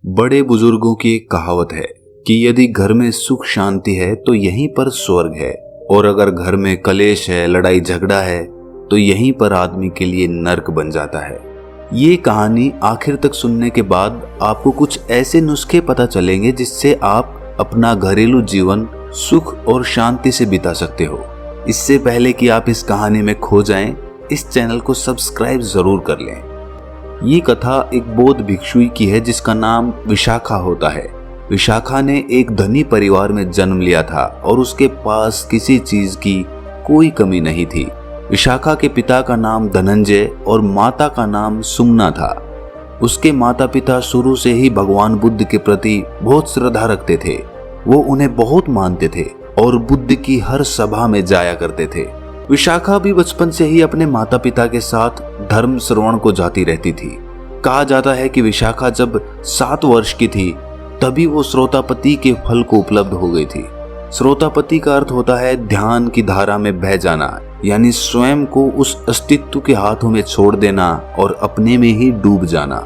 बड़े बुजुर्गों की एक कहावत है कि यदि घर में सुख शांति है तो यहीं पर स्वर्ग है, और अगर घर में कलेश है, लड़ाई झगड़ा है, तो यहीं पर आदमी के लिए नर्क बन जाता है। ये कहानी आखिर तक सुनने के बाद आपको कुछ ऐसे नुस्खे पता चलेंगे जिससे आप अपना घरेलू जीवन सुख और शांति से बिता सकते हो। इससे पहले कि आप इस कहानी में खो जाएं, इस चैनल को सब्सक्राइब जरूर कर लें। ये कथा एक बौद्ध भिक्षुई की है जिसका नाम विशाखा होता है। विशाखा ने एक धनी परिवार में जन्म लिया था और उसके पास किसी चीज की कोई कमी नहीं थी। विशाखा के पिता का नाम धनंजय और माता का नाम सुमना था। उसके माता पिता शुरू से ही भगवान बुद्ध के प्रति बहुत श्रद्धा रखते थे। वो उन्हें बहुत मानते थे और बुद्ध की हर सभा में जाया करते थे। विशाखा भी बचपन से ही अपने माता पिता के साथ धर्म श्रवण को जाती रहती थी। कहा जाता है कि विशाखा जब 7 वर्ष की थी तभी वो श्रोतापति के फल को उपलब्ध हो गई थी। श्रोतापति का अर्थ होता है ध्यान की धारा में बह जाना, यानी स्वयं को उस अस्तित्व के हाथों में छोड़ देना और अपने में ही डूब जाना।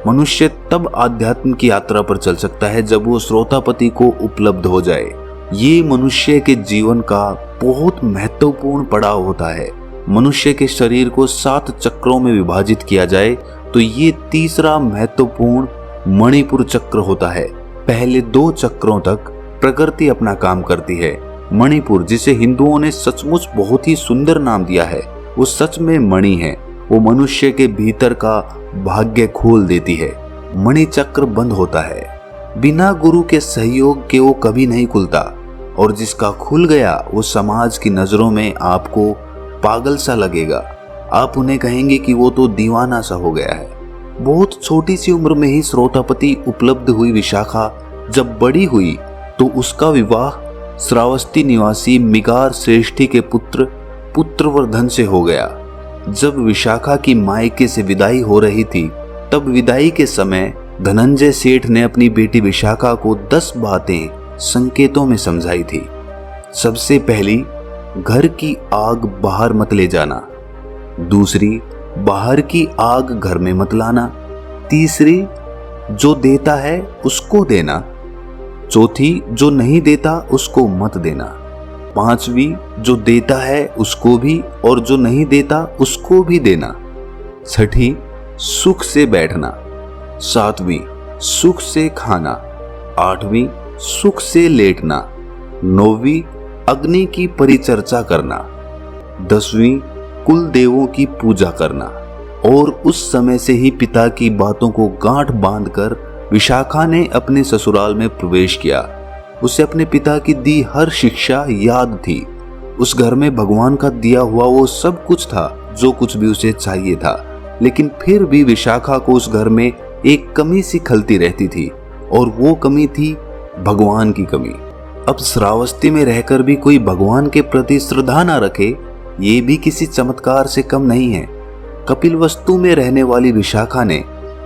मनुष्य तब आध्यात्म की यात्रा पर चल सकता है जब वो श्रोतापति को उपलब्ध हो जाए। ये मनुष्य के जीवन का बहुत महत्वपूर्ण पड़ाव होता है। मनुष्य के शरीर को 7 चक्रों में विभाजित किया जाए तो ये तीसरा महत्वपूर्ण मणिपुर चक्र होता है। पहले 2 चक्रों तक प्रकृति अपना काम करती है। मणिपुर, जिसे हिंदुओं ने सचमुच बहुत ही सुंदर नाम दिया है, वो सच में मणि है। वो मनुष्य के भीतर का भाग्य खोल देती है। मणि चक्र बंद होता है। बिना गुरु के सहयोग के वो कभी नहीं खुलता, और जिसका खुल गया वो समाज की नजरों में आपको पागल सा लगेगा। आप उन्हें कहेंगे कि वो तो दीवाना सा हो गया है। बहुत छोटी सी उम्र में ही श्रोतापति उपलब्ध हुई विशाखा जब बड़ी हुई तो उसका विवाह श्रावस्ती निवासी मिगार श्रेष्ठी के पुत्र पुत्रवर्धन से हो गया। जब विशाखा की मायके से विदाई हो रही थी तब विदाई के समय धनंजय सेठ ने अपनी बेटी विशाखा को 10 बातें संकेतों में समझाई थी। सबसे पहली, घर की आग बाहर मत ले जाना। दूसरी, बाहर की आग घर में मत लाना। तीसरी, जो देता है उसको देना। चौथी, जो नहीं देता उसको मत देना। पांचवी, जो देता है उसको भी और जो नहीं देता उसको भी देना। छठी, सुख से बैठना। सातवीं, सुख से खाना। आठवीं, सुख से लेटना। 9वीं, अग्नि की परिचर्चा करना। 10वीं, कुल देवों की पूजा करना। और उस समय से ही पिता की बातों को गांठ बांधकर विशाखा ने अपने ससुराल में प्रवेश किया। उसे अपने पिता की दी हर शिक्षा याद थी। उस घर में भगवान का दिया हुआ वो सब कुछ था जो कुछ भी उसे चाहिए था, लेकिन फिर भी विशाखा को उस घर में एक कमी सी खलती रहती थी, और वो कमी थी भगवान की कमी। अब श्रावस्ती में रहकर भी कोई भगवान के प्रति श्रद्धा न रखे, ये भी किसी चमत्कार से कम नहीं है। कपिलवस्तु में रहने वाली विशाखा ने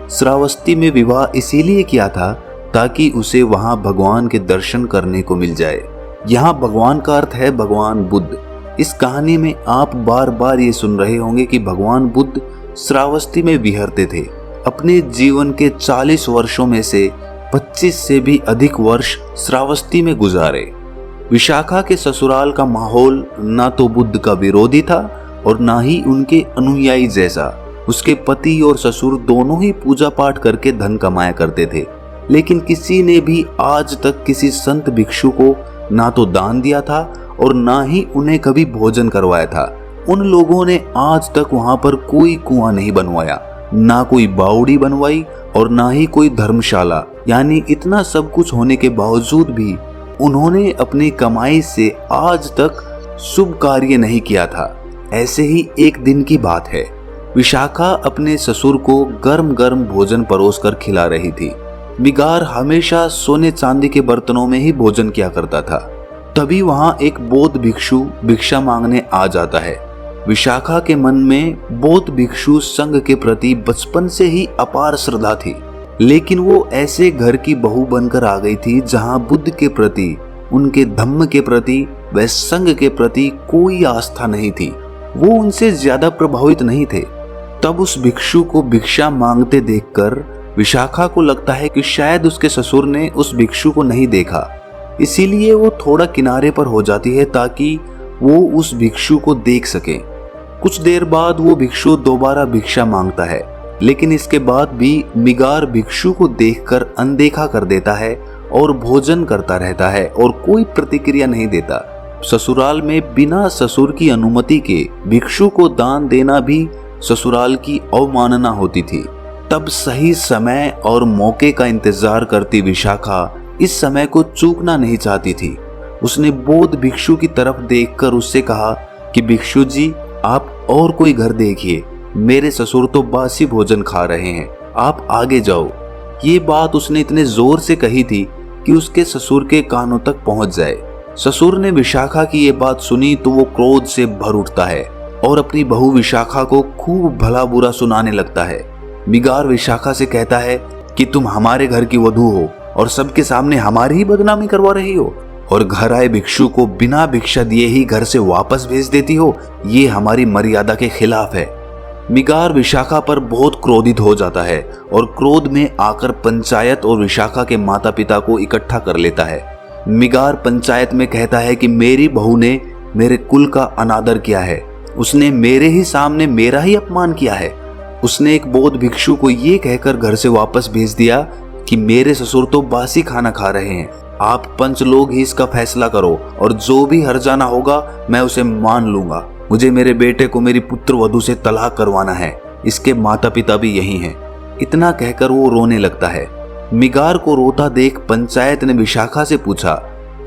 श्रावस्ती में विवाह इसीलिए किया था ताकि उसे वहां भगवान के दर्शन करने को मिल जाए। यहाँ भगवान का अर्थ है भगवान बुद्ध। इस कहानी में आप बार बार ये सुन रहे होंगे कि भगवान बुद्ध श्रावस्ती में विहरते थे। अपने जीवन के 40 वर्षों में से 25 से भी अधिक वर्ष श्रावस्ती में गुजारे। विशाखा के ससुराल का माहौल ना तो बुद्ध का विरोधी था और ना ही उनके अनुयायी जैसा। उसके पति और ससुर दोनों ही पूजा पाठ करके धन कमाया करते थे, लेकिन किसी ने भी आज तक किसी संत भिक्षु को ना तो दान दिया था और ना ही उन्हें कभी भोजन करवाया था। उन लोगों ने आज तक वहां पर कोई कुआं नहीं बनवाया, ना कोई बावड़ी बनवाई और ना ही कोई धर्मशाला। यानी इतना सब कुछ होने के बावजूद भी उन्होंने अपनी कमाई से आज तक शुभ कार्य नहीं किया था। ऐसे ही एक दिन की बात है, विशाखा अपने ससुर को गर्म गर्म भोजन परोसकर खिला रही थी। मिगार हमेशा सोने चांदी के बर्तनों में ही भोजन किया करता था। तभी वहां एक बौद्ध भिक्षु भिक्षा मांगने आ जाता है। विशाखा के मन में बौद्ध भिक्षु संघ के प्रति बचपन से ही अपार श्रद्धा थी, लेकिन वो ऐसे घर की बहू बनकर आ गई थी जहां बुद्ध के प्रति, उनके धम्म के प्रति व संघ के प्रति कोई आस्था नहीं थी। वो उनसे ज्यादा प्रभावित नहीं थे। तब उस भिक्षु को भिक्षा मांगते देखकर विशाखा को लगता है कि शायद उसके ससुर ने उस भिक्षु को नहीं देखा, इसीलिए वो थोड़ा किनारे पर हो जाती है ताकि वो उस भिक्षु को देख सके। कुछ देर बाद वो भिक्षु दोबारा भिक्षा मांगता है, लेकिन इसके बाद भी मिगार भिक्षु को देखकर अनदेखा कर देता है और भोजन करता रहता है और कोई प्रतिक्रिया नहीं देता। ससुराल में बिना ससुर की अनुमति के भिक्षु को दान देना भी ससुराल की अवमानना होती थी। तब सही समय और मौके का इंतजार करती विशाखा इस समय को चूकना नहीं चाहती थी। उसने बौद्ध भिक्षु की तरफ देखकर उससे कहा कि भिक्षु जी, आप और कोई घर देखिए, मेरे ससुर तो बासी भोजन खा रहे हैं, आप आगे जाओ। ये बात उसने इतने जोर से कही थी कि उसके ससुर के कानों तक पहुंच जाए। ससुर ने विशाखा की ये बात सुनी तो वो क्रोध से भर उठता है और अपनी बहू विशाखा को खूब भला बुरा सुनाने लगता है। मिगार विशाखा से कहता है कि तुम हमारे घर की वधू हो और सबके सामने हमारी ही बदनामी करवा रही हो, और घर आए भिक्षु को बिना भिक्षा दिए ही घर से वापस भेज देती हो। ये हमारी मर्यादा के खिलाफ है। मिगार विशाखा पर बहुत क्रोधित हो जाता है और क्रोध में आकर पंचायत और विशाखा के माता पिता को इकट्ठा कर लेता है। मिगार पंचायत में कहता है कि मेरी बहू ने मेरे कुल का अनादर किया है, उसने मेरे ही सामने मेरा ही अपमान किया है। उसने एक बौद्ध भिक्षु को ये कहकर घर से वापस भेज दिया कि मेरे ससुर तो बासी खाना खा रहे हैं, आप पंच लोग ही इसका फैसला करो और जो भी हर्जाना होगा मैं उसे मान लूंगा। मुझे मेरे बेटे को मेरी पुत्र वधू से तलाक करवाना है, इसके माता पिता भी यही हैं। इतना कहकर वो रोने लगता है। मिगार को रोता देख पंचायत ने विशाखा से पूछा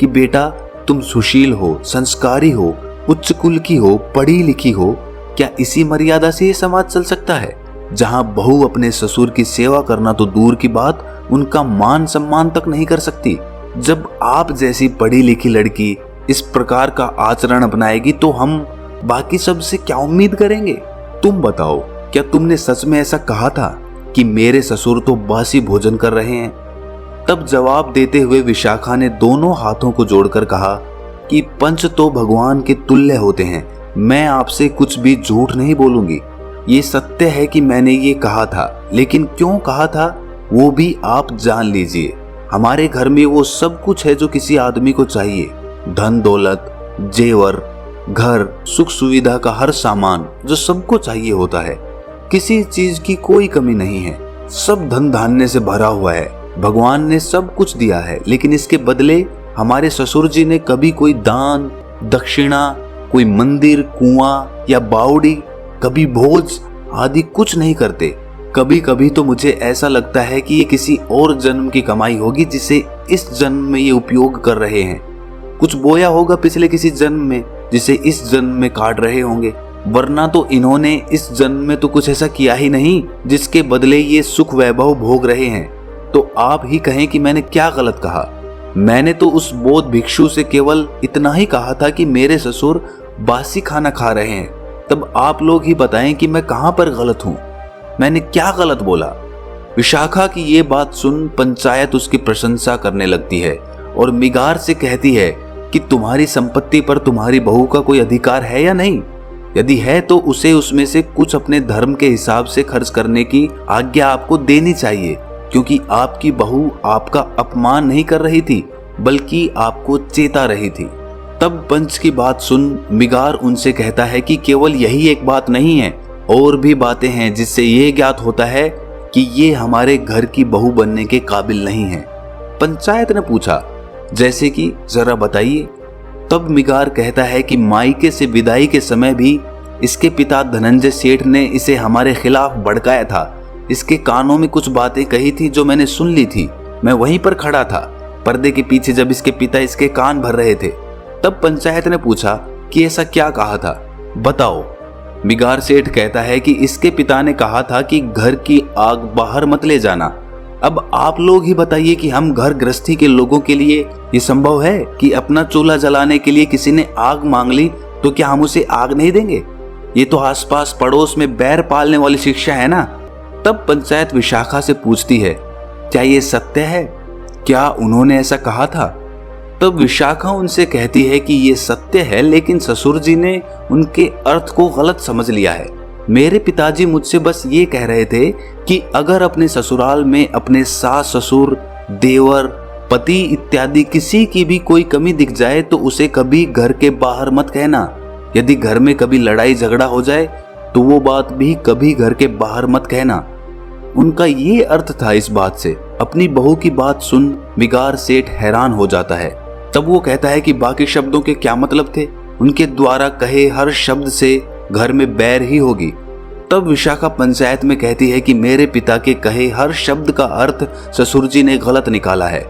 कि बेटा, तुम सुशील हो, संस्कारी हो, उच्च कुल की हो, पढ़ी लिखी हो, क्या इसी मर्यादा से ये समाज चल सकता है जहां बहू अपने ससुर की सेवा करना तो दूर की बात, उनका मान सम्मान तक नहीं कर सकती। जब आप जैसी पढ़ी लिखी लड़की इस प्रकार का आचरण अपनाएगी तो हम बाकी सब से क्या उम्मीद करेंगे? तुम बताओ, क्या तुमने सच में ऐसा कहा था कि मेरे ससुर तो बासी भोजन कर रहे हैं? तब जवाब देते हुए विशाखा ने दोनों हाथों को जोड़कर कहा कि पंच तो भगवान के तुल्य होते हैं, मैं आपसे कुछ भी झूठ नहीं बोलूंगी। ये सत्य है कि मैंने ये कहा था, लेकिन क्यों कहा था वो भी आप जान लीजिए। हमारे घर में वो सब कुछ है जो किसी आदमी को चाहिए, धन दौलत, जेवर, घर, सुख सुविधा का हर सामान जो सबको चाहिए होता है। किसी चीज की कोई कमी नहीं है, सब धन धान्य से भरा हुआ है। भगवान ने सब कुछ दिया है, लेकिन इसके बदले हमारे ससुर जी ने कभी कोई दान दक्षिणा, कोई मंदिर, कुआं या बावड़ी, कभी भोज आदि कुछ नहीं करते। कभी कभी तो मुझे ऐसा लगता है कि ये किसी और जन्म की कमाई होगी जिसे इस जन्म में ये उपयोग कर रहे हैं। कुछ बोया होगा पिछले किसी जन्म में जिसे इस जन्म में काट रहे होंगे, वरना तो इन्होंने इस जन्म में तो कुछ ऐसा किया ही नहीं जिसके बदले ये सुख वैभव भोग रहे हैं। तो आप ही कहें कि मैंने क्या गलत कहा? मैंने तो उस बौद्ध भिक्षु से केवल इतना ही कहा था कि मेरे ससुर बासी खाना खा रहे हैं। तब आप लोग ही बताएं कि मैं कहां पर गलत हूं, मैंने क्या गलत बोला? विशाखा की ये बात सुन पंचायत उसकी प्रशंसा करने लगती है और मिगार से कहती है कि तुम्हारी संपत्ति पर तुम्हारी बहू का कोई अधिकार है या नहीं? यदि है तो उसे उसमें से कुछ अपने धर्म के हिसाब से खर्च करने की आज्ञा आपको देनी चाहिए, क्योंकि आपकी बहू आपका अपमान नहीं कर रही थी बल्कि आपको चेता रही थी। तब पंच की बात सुन मिगार उनसे कहता है कि केवल यही एक बात नहीं है, और भी बातें हैं जिससे ये ज्ञात होता है कि ये हमारे घर की बहू बनने के काबिल नहीं है। पंचायत ने पूछा, जैसे कि जरा बताइए। तब मिगार कहता है कि मायके से विदाई के समय भी इसके पिता धनंजय सेठ ने इसे हमारे खिलाफ भड़काया था। इसके कानों में कुछ बातें कही थी जो मैंने सुन ली थी। मैं वहीं पर खड़ा था पर्दे के पीछे जब इसके पिता इसके कान भर रहे थे। तब पंचायत ने पूछा कि ऐसा क्या कहा था, बताओ। मिगार सेठ कहता है कि इसके पिता ने कहा था कि घर की आग बाहर मत ले जाना। अब आप लोग ही बताइए कि हम घर गृहस्थी के लोगों के लिए ये संभव है कि अपना चूल्हा जलाने के लिए किसी ने आग मांग ली तो क्या हम उसे आग नहीं देंगे? ये तो आसपास पड़ोस में बैर पालने वाली शिक्षा है ना। तब पंचायत विशाखा से पूछती है, क्या ये सत्य है? क्या उन्होंने ऐसा कहा था? तब विशाखा उनसे कहती है कि ये सत्य है, लेकिन ससुर जी ने उनके अर्थ को गलत समझ लिया है। मेरे पिताजी मुझसे बस ये कह रहे थे कि अगर अपने ससुराल में अपने सास ससुर, देवर, पति इत्यादि किसी की भी कोई कमी दिख जाए तो उसे कभी घर के बाहर मत कहना। यदि घर में कभी लड़ाई झगड़ा हो जाए तो वो बात भी कभी घर के बाहर मत कहना। उनका ये अर्थ था इस बात से। अपनी बहू की बात सुन मिगार सेठ हैरान हो जाता है। तब वो कहता है कि बाकी शब्दों के क्या मतलब थे, उनके द्वारा कहे हर शब्द से घर में बैर ही होगी। तब विशाखा पंचायत में कहती है कि मेरे पिता के कहे हर शब्द का अर्थ ससुर जी ने गलत निकाला है।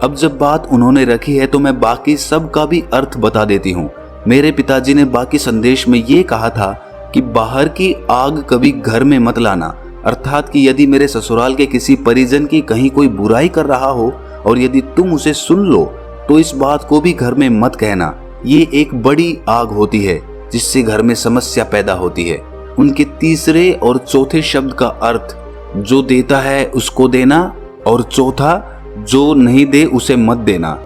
अब जब बात उन्होंने रखी है तो मैं बाकी सब का भी अर्थ बता देती हूँ। मेरे पिताजी ने बाकी संदेश में ये कहा था कि बाहर की आग कभी घर में मत लाना, अर्थात कि यदि मेरे ससुराल के किसी परिजन की कहीं कोई बुराई कर रहा हो और यदि तुम उसे सुन लो तो इस बात को भी घर में मत कहना। ये एक बड़ी आग होती है जिससे घर में समस्या पैदा होती है। उनके तीसरे और चौथे शब्द का अर्थ जो देता है उसको देना और चौथा जो नहीं दे उसे मत देना।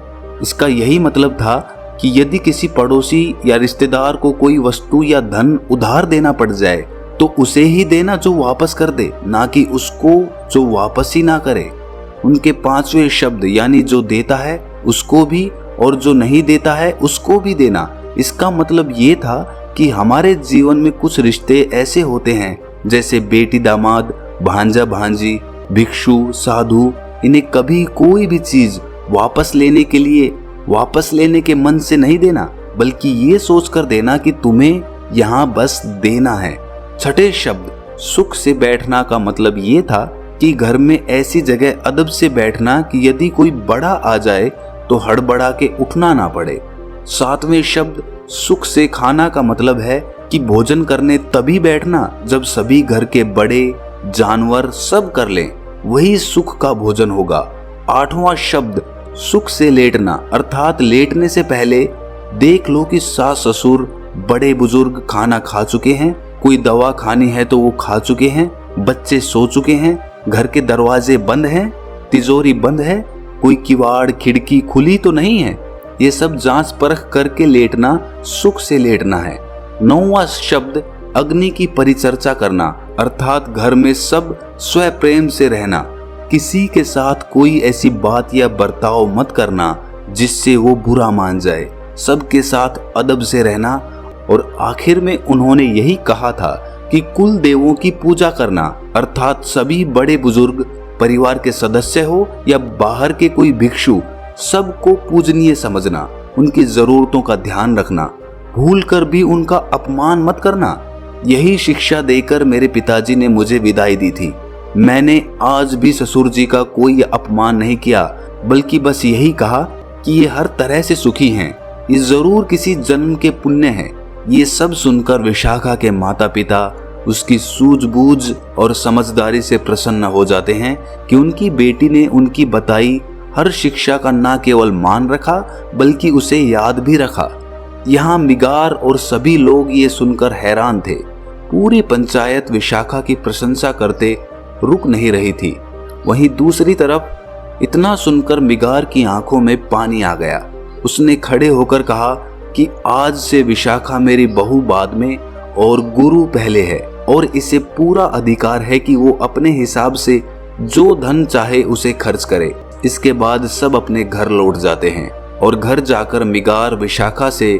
इसका यही मतलब था कि यदि किसी पड़ोसी या रिश्तेदार को कोई वस्तु या धन उधार देना पड़ जाए तो उसे ही देना जो वापस कर दे, ना कि उसको जो वापस ही ना करे। उनके पांचवें शब्द यानी जो देता है उसको भी और जो नहीं देता है उसको भी देना। इसका मतलब ये था कि हमारे जीवन में कुछ रिश्ते ऐसे होते हैं जैसे बेटी दामाद, भांजा भांजी, भिक्षु साधु, इन्हें कभी कोई भी चीज वापस लेने के मन से नहीं देना, बल्कि ये सोचकर देना कि तुम्हें यहाँ बस देना है। छठे शब्द सुख से बैठना का मतलब ये था कि घर में ऐसी जगह अदब से बैठना कि यदि कोई बड़ा आ जाए तो हड़बड़ा के उठना ना पड़े। सातवें शब्द सुख से खाना का मतलब है कि भोजन करने तभी बैठना जब सभी घर के बड़े जानवर सब कर लें, वही सुख का भोजन होगा। आठवां शब्द सुख से लेटना, अर्थात लेटने से पहले देख लो कि सास ससुर बड़े बुजुर्ग खाना खा चुके हैं, कोई दवा खानी है तो वो खा चुके हैं, बच्चे सो चुके हैं, घर के दरवाजे बंद हैं, तिजोरी बंद है, कोई किवाड़ खिड़की खुली तो नहीं है। ये सब जांच परख करके लेटना सुख से लेटना है। नौवां शब्द अग्नि की परिचर्चा करना, अर्थात घर में सब स्वयं प्रेम से रहना, किसी के साथ कोई ऐसी बात या बर्ताव मत करना जिससे वो बुरा मान जाए, सबके साथ अदब से रहना। और आखिर में उन्होंने यही कहा था कि कुल देवों की पूजा करना, अर्थात सभी बड़े बुजुर्ग परिवार के सदस्य हो या बाहर के कोई भिक्षु, सबको पूजनीय समझना, उनकी जरूरतों का ध्यान रखना, भूल कर भी उनका अपमान मत करना। यही शिक्षा देकर मेरे पिताजी ने मुझे विदाई दी थी। मैंने आज भी ससुर जी का कोई अपमान नहीं किया, बल्कि बस यही कहा कि ये हर तरह से सुखी हैं, ये जरूर किसी जन्म के पुण्य हैं। ये सब सुनकर विशाखा के माता पिता उसकी सूझबूझ और समझदारी से प्रसन्न हो जाते हैं कि उनकी बेटी ने उनकी बताई हर शिक्षा का न केवल मान रखा बल्कि उसे याद भी रखा। यहाँ मिगार और सभी लोग ये सुनकर हैरान थे। पूरी पंचायत विशाखा की प्रशंसा करते रुक नहीं रही थी। वहीं दूसरी तरफ इतना सुनकर मिगार की आंखों में पानी आ गया। उसने खड़े होकर कहा कि आज से विशाखा मेरी बहू बाद में और गुरु पहले है, और इसे पूरा अधिकार है कि वो अपने हिसाब से जो धन चाहे उसे खर्च करे। इसके बाद सब अपने घर लौट जाते हैं और घर जाकर मिगार विशाखा से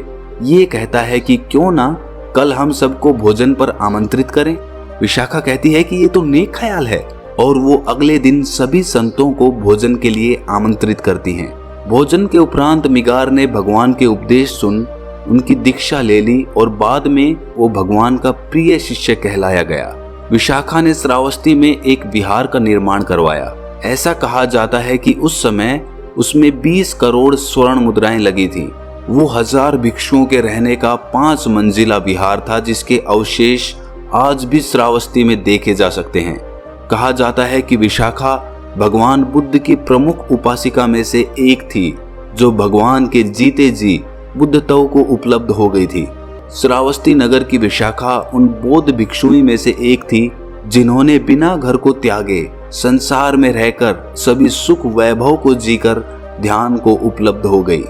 ये कहता है कि क्यों ना कल हम सबको भोजन पर आमंत्रित करें। विशाखा कहती है कि ये तो नेक ख्याल है, और वो अगले दिन सभी संतों को भोजन के लिए आमंत्रित करती हैं। भोजन के उपरांत मिगार ने भगवान के उपदेश सुन उनकी दीक्षा ले ली और बाद में वो भगवान का प्रिय शिष्य कहलाया गया। विशाखा ने श्रावस्ती में एक विहार का निर्माण करवाया। ऐसा कहा जाता है कि उस समय उसमें 20 करोड़ स्वर्ण मुद्राएं लगी थी। वो 1000 भिक्षुओं के रहने का 5 मंजिला विहार था, जिसके अवशेष आज भी श्रावस्ती में देखे जा सकते हैं। कहा जाता है कि विशाखा भगवान बुद्ध की प्रमुख उपासिका में से एक थी, जो भगवान के जीते जी बुद्धत्व को उपलब्ध हो गई थी। श्रावस्ती नगर की विशाखा उन बौद्ध भिक्षुओं में से एक थी जिन्होंने बिना घर को त्यागे संसार में रहकर सभी सुख वैभव को जीकर ध्यान को उपलब्ध हो गई।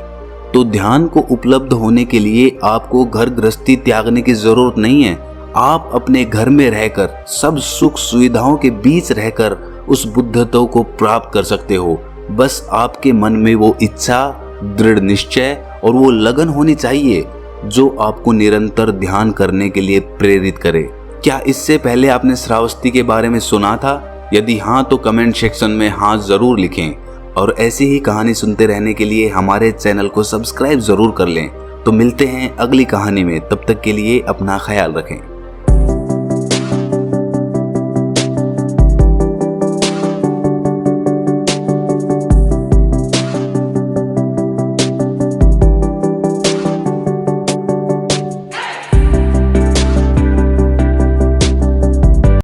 तो ध्यान को उपलब्ध होने के लिए आपको घर गृहस्थी त्यागने की जरूरत नहीं है। आप अपने घर में रहकर सब सुख सुविधाओं के बीच रहकर उस बुद्धत्व को प्राप्त कर सकते हो। बस आपके मन में वो इच्छा, दृढ़ निश्चय और वो लगन होनी चाहिए जो आपको निरंतर ध्यान करने के लिए प्रेरित करे। क्या इससे पहले आपने श्रावस्ती के बारे में सुना था? यदि हाँ तो कमेंट सेक्शन में हाँ जरूर लिखें और ऐसी ही कहानी सुनते रहने के लिए हमारे चैनल को सब्सक्राइब जरूर कर लें। तो मिलते हैं अगली कहानी में, तब तक के लिए अपना ख्याल रखें।